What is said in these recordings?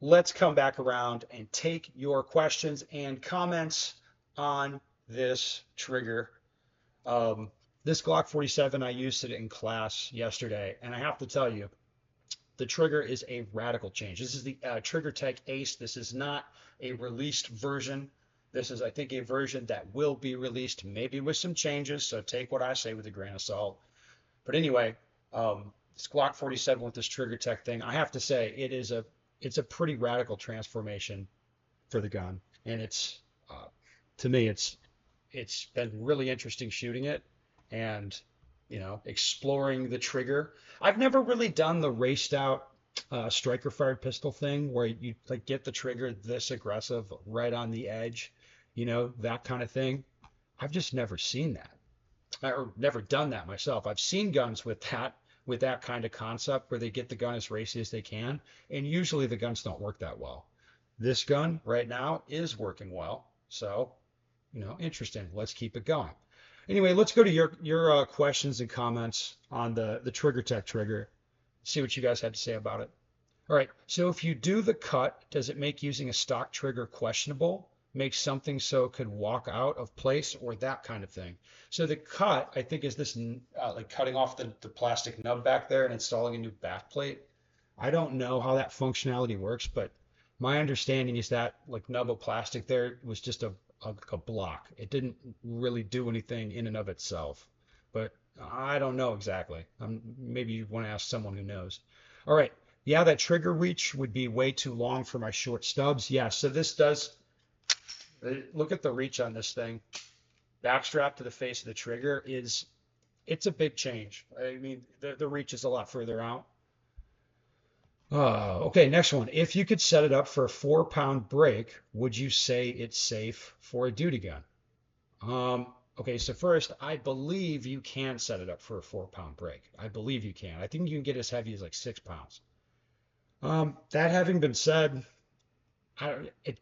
let's come back around and take your questions and comments on this trigger. Um, this Glock 47, I used it in class yesterday, and I have to tell you, the trigger is a radical change. This is the Trigger Tech Ace. This is not a released version. This is, I think, a version that will be released, maybe with some changes. So take what I say with a grain of salt. But anyway, this Glock 47 with this Trigger Tech thing, I have to say, it's a pretty radical transformation for the gun, and to me, it's been really interesting shooting it and exploring the trigger. I've never really done the raced out striker fired pistol thing where you like get the trigger this aggressive right on the edge, that kind of thing. I've just never seen that or never done that myself. I've seen guns with that kind of concept where they get the gun as racy as they can, and usually the guns don't work that well. This gun right now is working well, so interesting. Let's keep it going. Anyway, let's go to your questions and comments on the Trigger Tech trigger. See what you guys had to say about it. All right. So if you do the cut, does it make using a stock trigger questionable? Make something so it could walk out of place or that kind of thing. So the cut, I think, is this like cutting off the plastic nub back there and installing a new back plate. I don't know how that functionality works, but my understanding is that like nub of plastic there was just a block. It didn't really do anything in and of itself, but I don't know exactly. Maybe you want to ask someone who knows. All right. Yeah, that trigger reach would be way too long for my short stubs. Yeah, so this does, look at the reach on this thing. Backstrap to the face of the trigger it's a big change. I mean, the reach is a lot further out. Okay, next one. If you could set it up for a 4-pound break, would you say it's safe for a duty gun? Okay, so first, I believe you can set it up for a 4-pound break. I believe you can. I think you can get as heavy as like 6 pounds. That having been said, it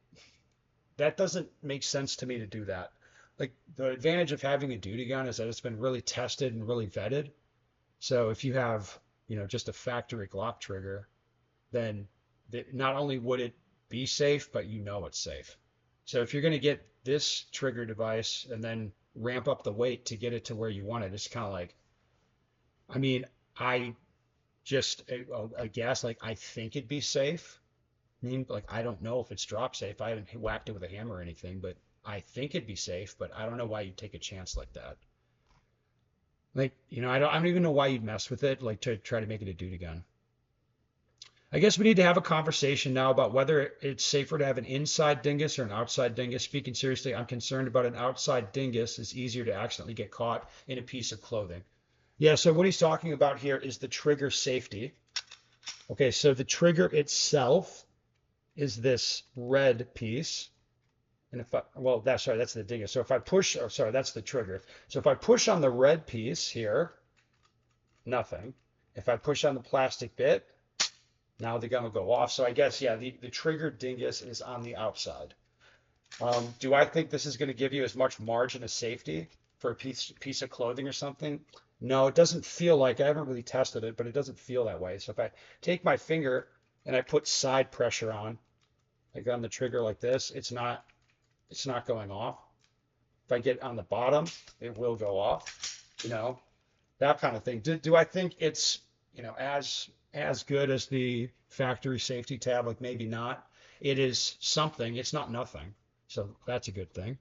that doesn't make sense to me to do that. Like the advantage of having a duty gun is that it's been really tested and really vetted. So if you have, just a factory Glock trigger, then not only would it be safe, but it's safe. So if you're going to get this trigger device and then ramp up the weight to get it to where you want it, it's kind of like, I mean, I just, I guess, like, I think it'd be safe. I mean, like, I don't know if it's drop safe. I haven't whacked it with a hammer or anything, but I think it'd be safe, but I don't know why you'd take a chance like that. Like, I don't even know why you'd mess with it, like to try to make it a duty gun. I guess we need to have a conversation now about whether it's safer to have an inside dingus or an outside dingus. Speaking seriously, I'm concerned about an outside dingus. It's easier to accidentally get caught in a piece of clothing. Yeah, so what he's talking about here is the trigger safety. Okay, so the trigger itself is this red piece. And that's the dingus. So if I push, that's the trigger. So if I push on the red piece here, nothing. If I push on the plastic bit, now the gun will go off. So I guess, yeah, the trigger dingus is on the outside. Do I think this is going to give you as much margin of safety for a piece of clothing or something? No, it doesn't feel like, I haven't really tested it, but it doesn't feel that way. So if I take my finger and I put side pressure on, like on the trigger like this, it's not going off. If I get on the bottom, it will go off, that kind of thing. Do I think it's, as good as the factory safety tab? Like maybe not. It is something. It's not nothing. So that's a good thing.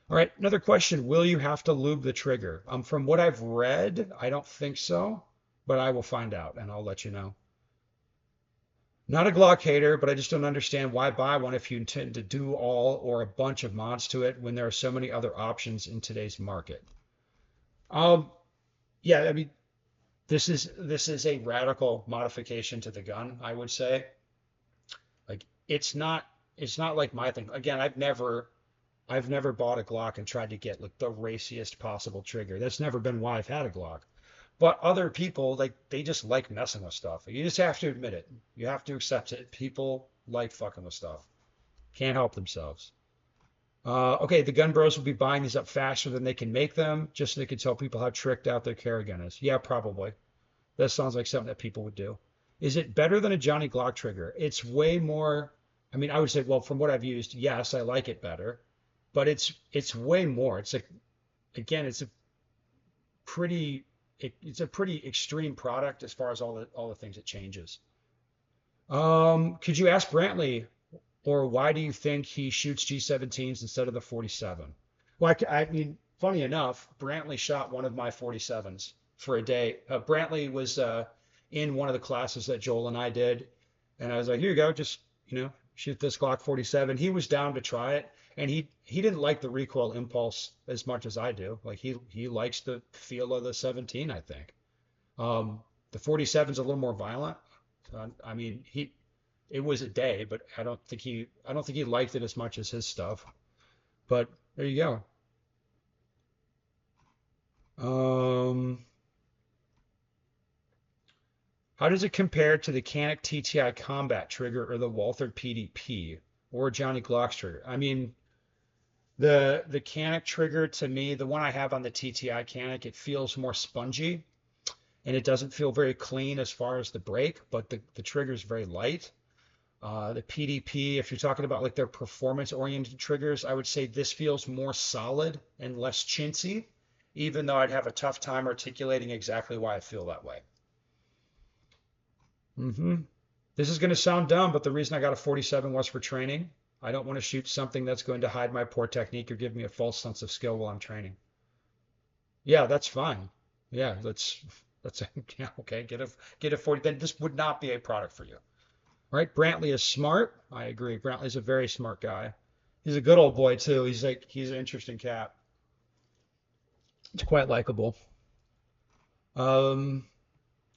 All right, another question. Will you have to lube the trigger? From what I've read, I don't think so, but I will find out and I'll let you know. Not a Glock hater, but I just don't understand why buy one if you intend to do all or a bunch of mods to it when there are so many other options in today's market. Um, yeah, I mean, this is a radical modification to the gun, I would say. Like it's not like my thing. Again, I've never bought a Glock and tried to get like the raciest possible trigger. That's never been why I've had a Glock. But other people, like, they just like messing with stuff. You just have to admit it. You have to accept it. People like fucking with stuff. Can't help themselves. Okay, the gun bros will be buying these up faster than they can make them, just so they can tell people how tricked out their carry gun is. Yeah, probably. That sounds like something that people would do. Is it better than a Johnny Glock trigger? It's way more. I mean, I would say, well, from what I've used, yes, I like it better, but it's way more. It's like again, pretty it's a pretty extreme product as far as all the things it changes. Could you ask Brantley, or why do you think he shoots G17s instead of the 47? Well, I mean, funny enough, Brantley shot one of my 47s for a day. Brantley was in one of the classes that Joel and I did, and I was like, here you go, just shoot this Glock 47. He was down to try it, and he didn't like the recoil impulse as much as I do. Like he likes the feel of the 17, I think. The 47's a little more violent. I mean, it was a day, but I don't think he liked it as much as his stuff. But there you go. Um, how does it compare to the Canik TTI Combat trigger or the Walther PDP or Johnny Glock's trigger? I mean, the Canik trigger to me, the one I have on the TTI Canik, it feels more spongy and it doesn't feel very clean as far as the break, but the trigger is very light. The PDP, if you're talking about like their performance-oriented triggers, I would say this feels more solid and less chintzy, even though I'd have a tough time articulating exactly why I feel that way. hmm This is going to sound dumb, but the reason I got a 47 was for training. I don't want to shoot something that's going to hide my poor technique or give me a false sense of skill while I'm training. Yeah, that's fine. Yeah, that's yeah, okay. Get a 40. Then this would not be a product for you. Right? Brantley is smart. I agree. Brantley's a very smart guy. He's a good old boy too. He's an interesting cat. It's quite likable. Um,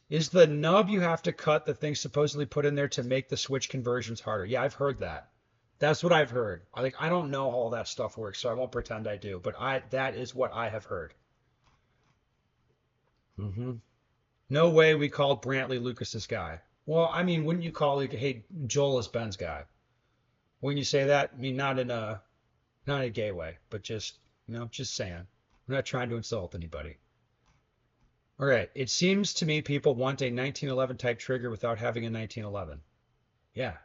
is the nub you have to cut the thing supposedly put in there to make the switch conversions harder? Yeah, I've heard that. That's what I've heard. I don't know how all that stuff works, so I won't pretend I do, but I that is what I have heard. hmm No way we called Brantley Lucas's guy. Well, I mean, wouldn't you call like, hey, Joel is Ben's guy? When you say that, I mean not in a gay way, but just saying. I'm not trying to insult anybody. All right. It seems to me people want a 1911 type trigger without having a 1911. Yeah.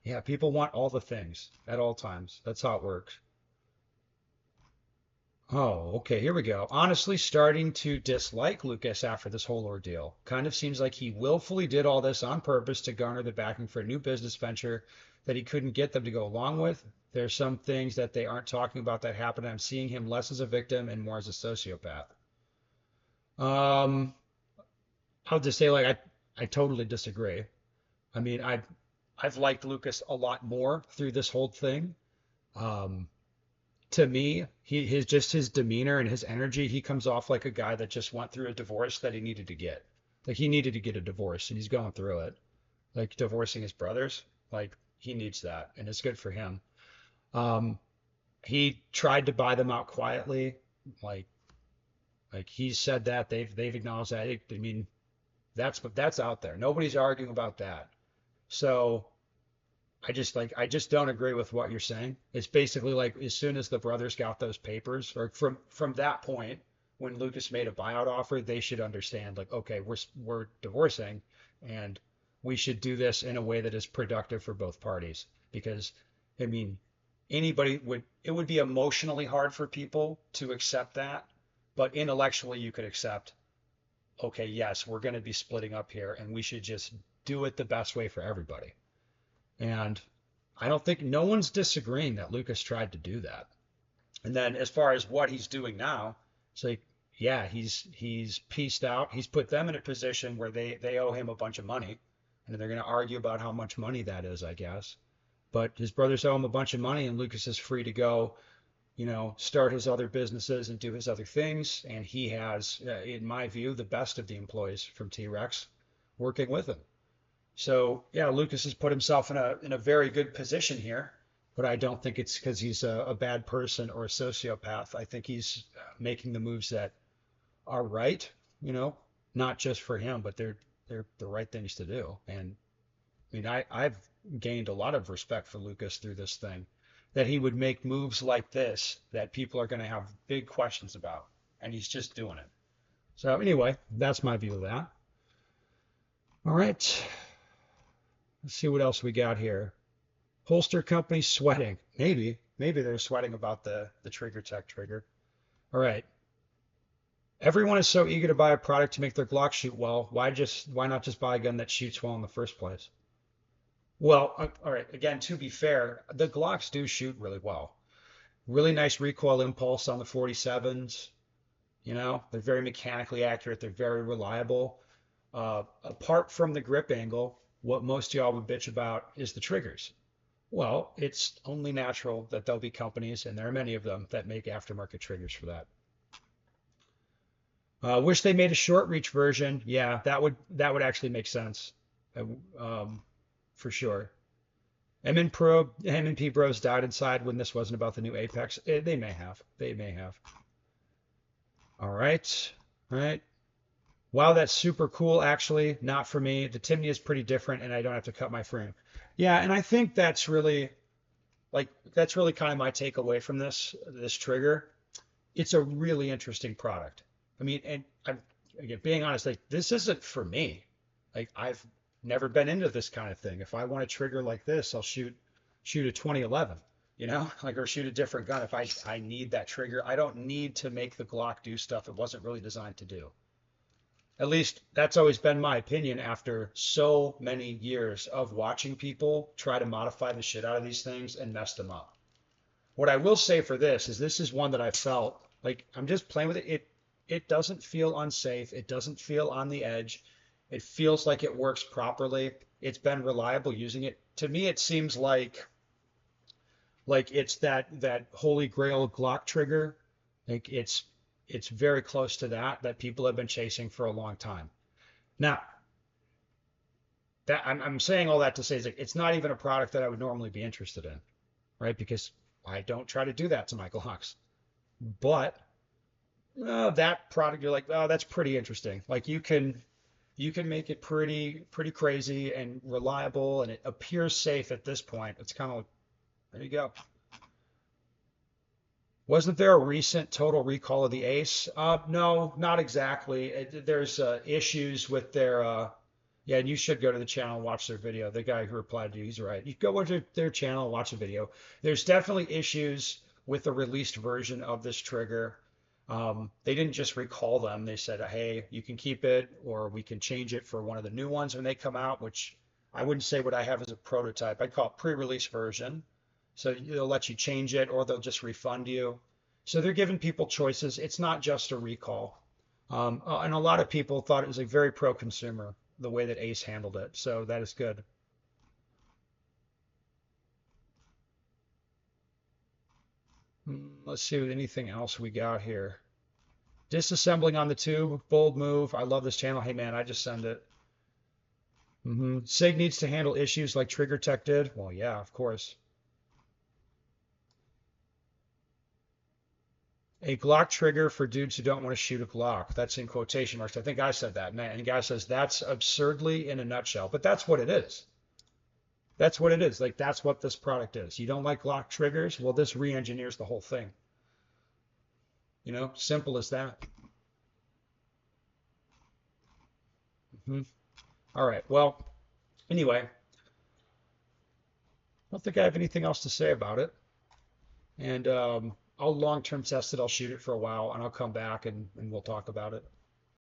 Yeah. People want all the things at all times. That's how it works. Oh, okay. Here we go. Honestly, starting to dislike Lucas after this whole ordeal. Kind of seems like he willfully did all this on purpose to garner the backing for a new business venture that he couldn't get them to go along with. There's some things that they aren't talking about that happened. I'm seeing him less as a victim and more as a sociopath. Um, I'll just say like I totally disagree. I mean, I've liked Lucas a lot more through this whole thing. Um, to me, his demeanor and his energy, he comes off like a guy that just went through a divorce that he needed to get. Like he needed to get a divorce and he's going through it. Like divorcing his brothers, like he needs that and it's good for him. Um, he tried to buy them out quietly, like like he said that they've acknowledged that. I mean, that's out there. Nobody's arguing about that. So I just don't agree with what you're saying. It's basically like as soon as the brothers got those papers, or from that point when Lucas made a buyout offer, they should understand like, okay, we're divorcing, and we should do this in a way that is productive for both parties. Because I mean, it would be emotionally hard for people to accept that, but intellectually you could accept, okay, yes, we're going to be splitting up here, and we should just do it the best way for everybody. And I don't think no one's disagreeing that Lucas tried to do that. And then as far as what he's doing now, it's like, yeah, he's pieced out. He's put them in a position where they owe him a bunch of money, and they're going to argue about how much money that is, I guess. But his brothers owe him a bunch of money, and Lucas is free to go, start his other businesses and do his other things. And he has, in my view, the best of the employees from T-Rex working with him. So yeah, Lucas has put himself in a very good position here, but I don't think it's because he's a bad person or a sociopath. I think he's making the moves that are right, you know, not just for him, but they're the right things to do. And I mean, I've gained a lot of respect for Lucas through this thing, that he would make moves like this that people are going to have big questions about, and he's just doing it. So anyway, that's my view of that. All right. Let's see what else we got here. Holster company sweating. Maybe they're sweating about the Trigger Tech trigger. All right. Everyone is so eager to buy a product to make their Glock shoot well. Why not just buy a gun that shoots well in the first place? Well, all right. Again, to be fair, the Glocks do shoot really well. Really nice recoil impulse on the 47s. You know, they're very mechanically accurate. They're very reliable. Apart from the grip angle, what most of y'all would bitch about is the triggers. Well, it's only natural that there'll be companies, and there are many of them, that make aftermarket triggers for that. Wish they made a short reach version. Yeah, that would actually make sense, for sure. M&P Bros died inside when this wasn't about the new Apex. They may have. They may have. All right. All right. Wow, that's super cool. Actually, not for me. The Timney is pretty different, and I don't have to cut my frame. Yeah, and I think that's really kind of my takeaway from this trigger. It's a really interesting product. I mean, and I'm again being honest, like this isn't for me. Like I've never been into this kind of thing. If I want a trigger like this, I'll shoot a 2011, like or shoot a different gun if I need that trigger. I don't need to make the Glock do stuff it wasn't really designed to do. At least that's always been my opinion after so many years of watching people try to modify the shit out of these things and mess them up. What I will say for this is one that I felt like I'm just playing with it. It doesn't feel unsafe. It doesn't feel on the edge. It feels like it works properly. It's been reliable using it. To me, it seems like it's that holy grail Glock trigger. Like it's very close to that people have been chasing for a long time. Now, that I'm saying all that to say is like it's not even a product that I would normally be interested in, right? Because I don't try to do that to my Glocks. But that product, you're like, oh, that's pretty interesting. Like you can make it pretty crazy and reliable, and it appears safe at this point. It's kind of like, there you go. Wasn't there a recent total recall of the Ace? No, not exactly. There's issues with their yeah, and you should go to the channel and watch their video. The guy who replied to you, he's right. You go to their channel and watch the video. There's definitely issues with the released version of this trigger. They didn't just recall them. They said, hey, you can keep it, or we can change it for one of the new ones when they come out, which I wouldn't say what I have as a prototype. I'd call it pre-release version. So they'll let you change it, or they'll just refund you. So they're giving people choices. It's not just a recall. And a lot of people thought it was like very pro-consumer the way that Ace handled it. So that is good. Let's see what anything else we got here. Disassembling on the tube, bold move. I love this channel. Hey man, I just send it. SIG needs to handle issues like Trigger Tech did. Well, yeah, of course. A Glock trigger for dudes who don't want to shoot a Glock. That's in quotation marks. I think I said that. And the guy says that's absurdly in a nutshell. But that's what it is. That's what it is. Like that's what this product is. You don't like Glock triggers? Well, this re-engineers the whole thing. Simple as that. Hmm. All right. Well, anyway, I don't think I have anything else to say about it. And I'll long-term test it. I'll shoot it for a while, and I'll come back and we'll talk about it.